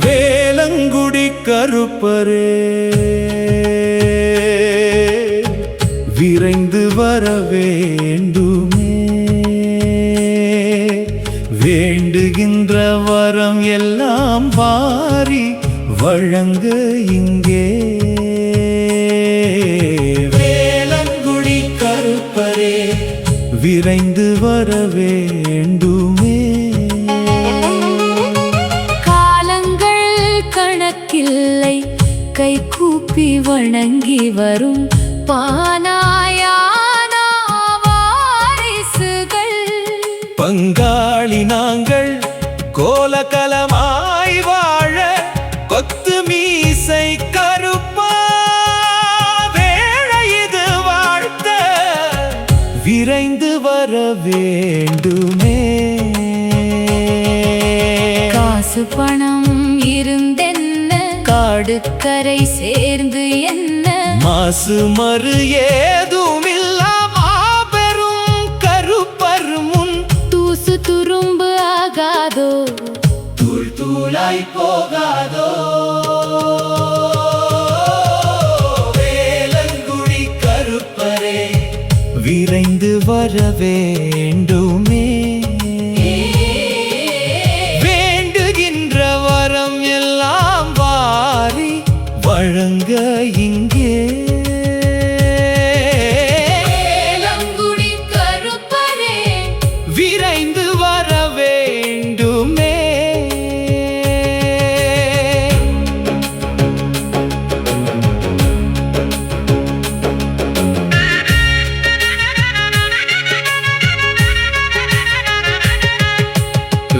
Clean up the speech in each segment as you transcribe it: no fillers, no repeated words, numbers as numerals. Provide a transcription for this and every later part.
வேலங்குடி கருப்பரே விரைந்து வர வேண்டுமே, வேண்டுகின்ற வரம் எல்லாம் வாரி வழங்க இங்கே. வேலங்குடி கருப்பரே விரைந்து வர வேண்டுமே. காலங்கள் கணக்கில்லை கை கூப்பி வணங்கி வரும் பானாயான வாரிசுகள். பங்காளி நாங்கள் கோலகலமாய் வாழ கொத்து மீசை கருப்பா வேளை இது வாழ்த்த விரைந்து வர வேண்டுமே. காசு பணம் இருந்தென்ன, காடு கரை சேர்ந்து என்ன, மாசு மறு ஏதுமில்லா மாபெரும் கருப்பர் முன் தூசு துரும்பு ஆகாதோ, தூள் தூளாய் போகாதோ. வேலங்குடி கருப்பரே விரைந்து வர வேண்டுமே. வேண்டுகின்ற வரம் எல்லாம் வாரி வழங்க இங்கே. வேலங்குடி கருப்பரே விரைந்து வர வேண்டுமே.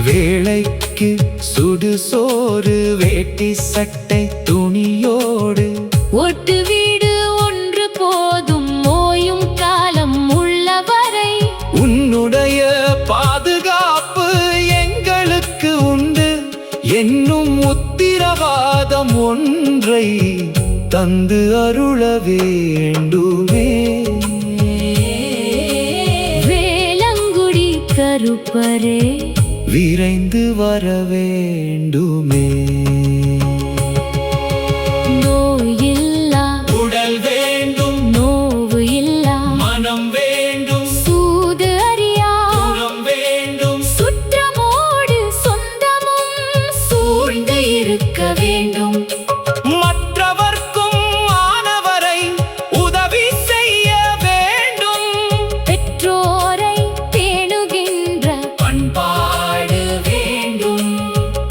வேளைக்கு சுடு சோறு வேட்டி சட்டை துணியோடு ஒட்டு வீடு ஒன்று போதும் ஓயும் காலம் உள்ளவரை. உன்னுடைய பாதுகாப்பு எங்களுக்கு உண்டு என்னும் உத்திரவாதம் ஒன்றை தந்து அருள வேண்டுமே. வேலங்குடி கருப்பரே விரைந்து வர வேண்டுமே. நோயில்லா உடல் வேண்டும், நோவு இல்லா மனம் வேண்டும், சூது அறியா குணம் வேண்டும், சுற்றமோடு சொந்தமும் சூழ்ந்து இருக்க வேண்டும். மற்றவர்க்கும் ஆனவரை உதவி செய்ய வேண்டும். பெற்றோரை பேணுகின்ற பண்பாடு வேண்டும்,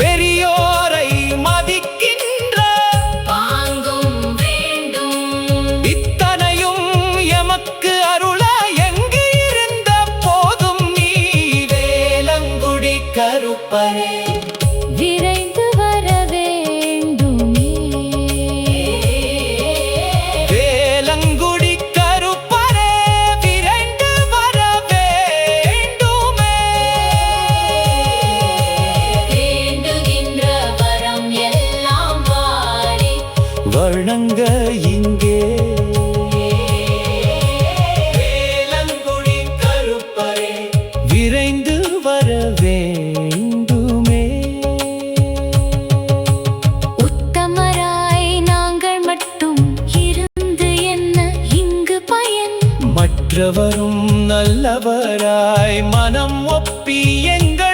பெரியோரை மதிக்கின்ற பாங்கும் வேண்டும். இத்தனையும் எமக்கு அருள எங்கு இருந்த போதும் நீ. வேலங்குடி கருப்பரே விரைந்து வர வேண்டுமே. வேலங்குடி கருப்பரே விரைந்து வர வேண்டுமே. வேண்டுகின்ற வரம் எல்லாம் வாரி வணங்க இங்கே. வேலங்குடி கருப்பரே விரைந்து வர வேண்டுமே. உத்தமராய் நாங்கள் மட்டும் இருந்து என்ன இங்கு பயன்? மற்றவரும் நல்லவராய் மனம் ஒப்பி எங்கள்